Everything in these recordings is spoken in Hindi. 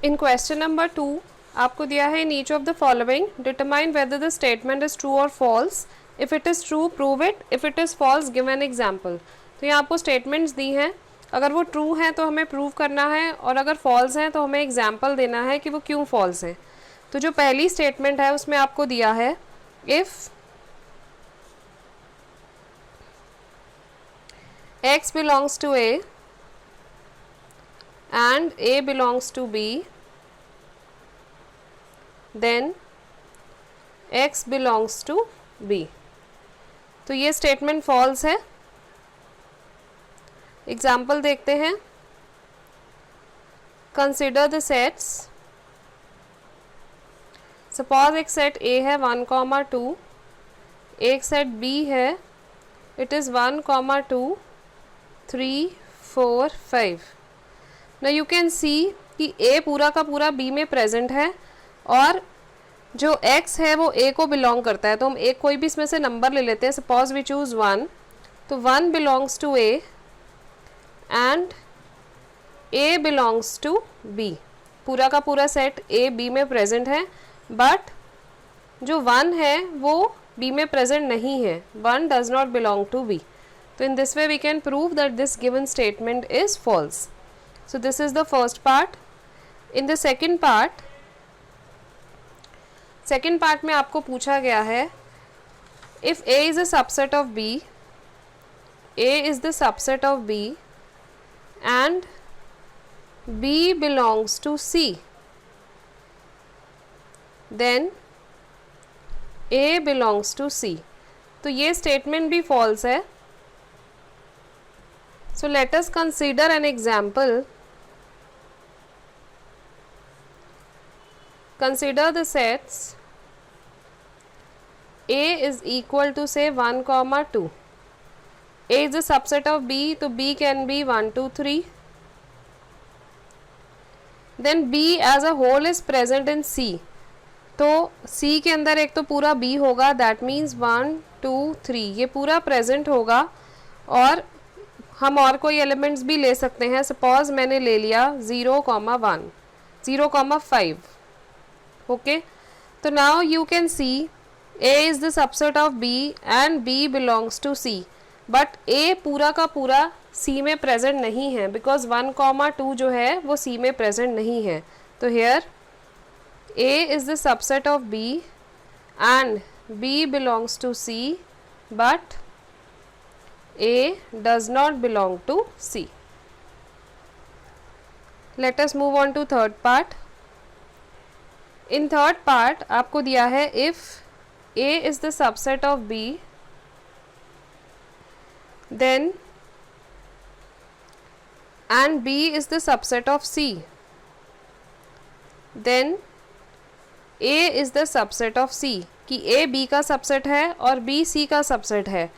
इन क्वेश्चन नंबर 2 आपको दिया है in each of the following determine whether the statement is true और false, if it is true prove it, if it is false give an example. तो यहाँ आपको स्टेटमेंट्स दी हैं, अगर वो ट्रू हैं तो हमें प्रूव करना है और अगर फॉल्स हैं तो हमें एग्जाम्पल देना है कि वो क्यों फॉल्स हैं। तो जो पहली स्टेटमेंट है उसमें आपको दिया है if x belongs to A and A belongs to B, then x belongs to B। तो ये स्टेटमेंट फॉल्स है। एग्जाम्पल देखते हैं। Consider the sets. सपोज एक सेट A है 1,2, एक सेट B है इट इज़ 1,2 3 4 5। ना यू कैन सी कि A पूरा का पूरा B में प्रेजेंट है और जो X है वो A को बिलोंग करता है। तो हम एक कोई भी इसमें से नंबर ले लेते हैं। सपोज वी चूज़ 1, तो 1 belongs to A and A belongs to B। पूरा का पूरा सेट A B में प्रेजेंट है, बट जो 1 है वो B में प्रेजेंट नहीं है। 1 does not belong to B। So in this way we can prove that this given statement is false. So this is the first part. In the second part में आपको पूछा गया है if A is a subset of B, A is the subset of B and B belongs to C, then A belongs to C। तो ये statement भी false है। So let us consider an example. Consider the sets A is equal to say 1,2। A is a subset of B, तो B can be 1 2 3। Then B as a whole is present in C। तो C के अंदर एक तो पूरा B होगा, that means 1 2 3 ये पूरा प्रेजेंट होगा। और हम और कोई एलिमेंट्स भी ले सकते हैं। सपोज मैंने ले लिया 0,1 0,5। ओके, तो now you can see A is the subset of B and B belongs to C, but A पूरा का पूरा C में प्रेजेंट नहीं है बिकॉज 1,2 जो है वो C में प्रेजेंट नहीं है। तो here A is the subset of B and B belongs to C, but A does not belong to C. Let us move on to third part. In third part आपको दिया है if A is the subset of B, then and B is the subset of C, then A is the subset of C। कि A B का सबसेट है और B C का सबसेट है,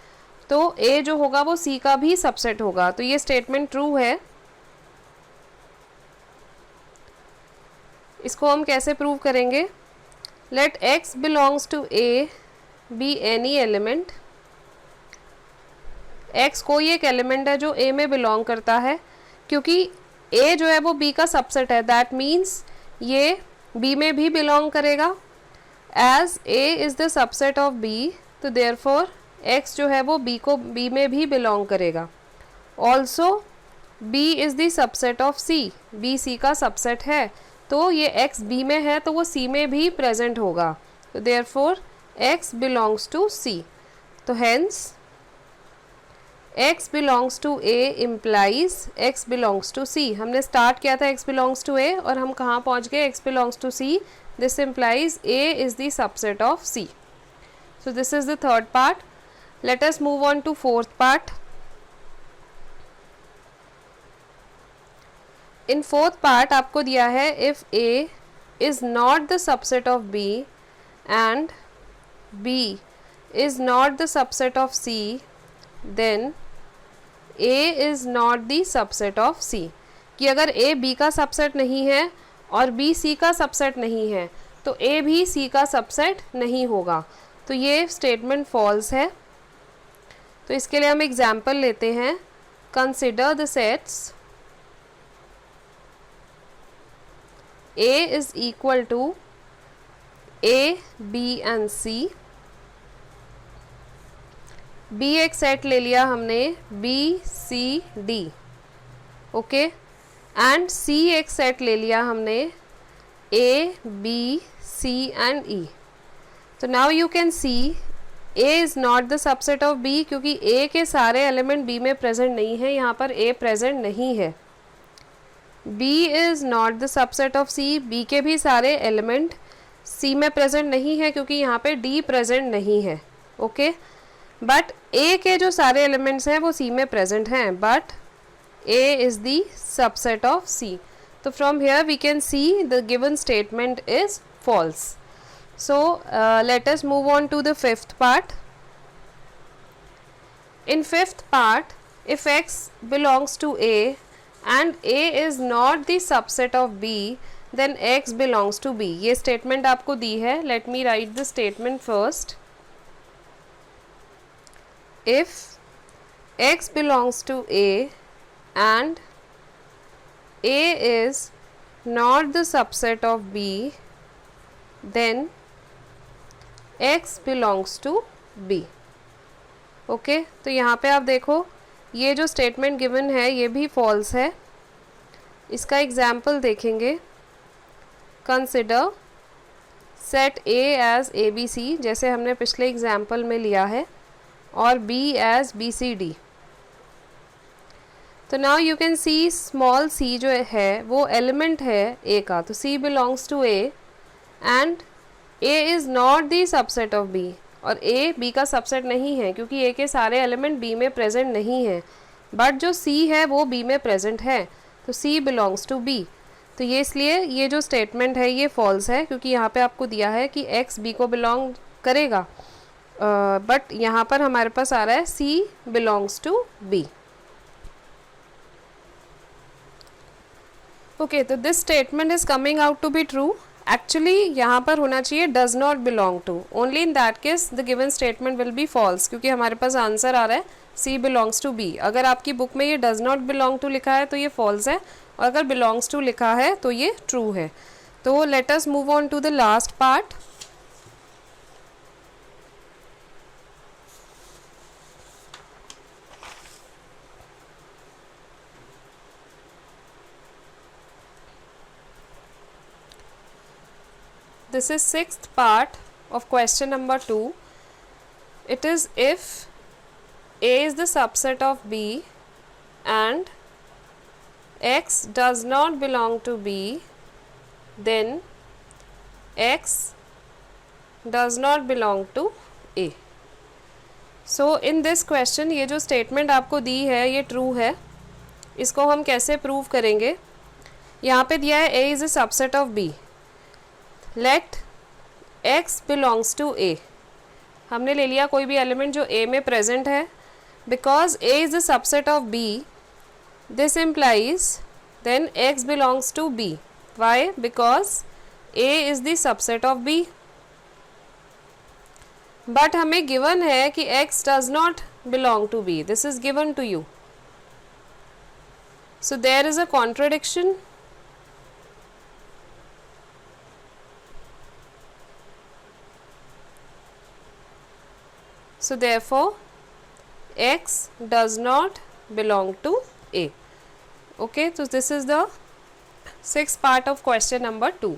तो A जो होगा वो C का भी सबसेट होगा। तो ये स्टेटमेंट ट्रू है। इसको हम कैसे प्रूव करेंगे? Let X belongs to A be any element. X कोई एक एलिमेंट है जो A में बिलोंग करता है, क्योंकि A जो है वो B का सबसेट है, दैट मीन्स ये B में भी बिलोंग करेगा। As A is the subset of B, तो देयरफॉर X जो है वो B में भी बिलोंग करेगा। Also B is the subset of C, B C का सबसेट है, तो ये X B में है तो वो C में भी प्रेजेंट होगा। तो therefore X belongs to C। तो hence X belongs to A implies X belongs to C। हमने स्टार्ट किया था X बिलोंग्स टू A और हम कहाँ पहुँच गए? X belongs to C। This implies A is the subset of C। So this is the third part. Let us move on to fourth part. In fourth part आपको दिया है if A is not the subset of B and B is not the subset of C, then A is not the subset of C। कि अगर A B का सबसेट नहीं है और B C का सबसेट नहीं है तो A भी C का सबसेट नहीं होगा। तो ये स्टेटमेंट फॉल्स है। तो इसके लिए हम एग्जाम्पल लेते हैं। Consider the sets A is equal to A, B and C. B एक सेट ले लिया हमने B, C, D, okay, and C एक सेट ले लिया हमने A, B, C and E. तो now you can see A is not the subset of B, क्योंकि A के सारे एलिमेंट B में प्रेजेंट नहीं है, यहाँ पर A प्रेजेंट नहीं है. B is not the subset of C, B के भी सारे एलिमेंट C में प्रेजेंट नहीं है क्योंकि यहाँ पे D प्रेजेंट नहीं है, ओके. बट A के जो सारे एलिमेंट्स हैं वो C में प्रेजेंट हैं, but A is the subset of C. तो from here we can see the given statement is false. So let us move on to the fifth part. In fifth part, if X belongs to A and A is not the subset of B, then X belongs to B. ये statement आपको दी है. Let me write the statement first. If X belongs to A and A is not the subset of B, then X belongs to B. Okay, तो यहाँ पे आप देखो ये जो स्टेटमेंट गिवन है ये भी फॉल्स है. इसका एग्जाम्पल देखेंगे. Consider set A as ABC, जैसे हमने पिछले एग्जाम्पल में लिया है, और B एज BCD. तो now you can C small c जो है वो एलिमेंट है A का, तो C belongs to A and A is not the subset of B, और A B का सबसेट नहीं है क्योंकि A के सारे एलिमेंट B में प्रेजेंट नहीं है, बट जो C है वो B में प्रेजेंट है, तो C बिलोंग्स टू B. तो ये इसलिए ये जो स्टेटमेंट है ये फॉल्स है, क्योंकि यहाँ पे आपको दिया है कि X B को बिलोंग करेगा, बट यहाँ पर हमारे पास आ रहा है C belongs to B. Okay, तो this statement is coming out to be true. Actually यहाँ पर होना चाहिए does not belong to. Only in that case the given statement will be false, क्योंकि हमारे पास आंसर आ रहा है C बिलोंग्स टू B. अगर आपकी बुक में ये डज नॉट बिलोंग टू लिखा है तो ये फॉल्स है, और अगर बिलोंग्स टू लिखा है तो ये ट्रू है. तो let us move on to the last part. This is sixth part of question number 2. It is if A is the subset of B and X does not belong to B, then X does not belong to A. So in this question ये जो statement आपको दी है ये true है. इसको हम कैसे prove करेंगे? यहाँ पे दिया है A is a subset of B. Let X belongs to A. हमने ले लिया कोई भी एलिमेंट जो A में प्रेजेंट है. Because A is the subset of B, this implies then X belongs to B. Why? Because A is the subset of B. But हमें गिवन है कि X does not belong to B. This is given to you. So there is a contradiction. So therefore X does not belong to A. Okay, so this is the sixth part of question number 2.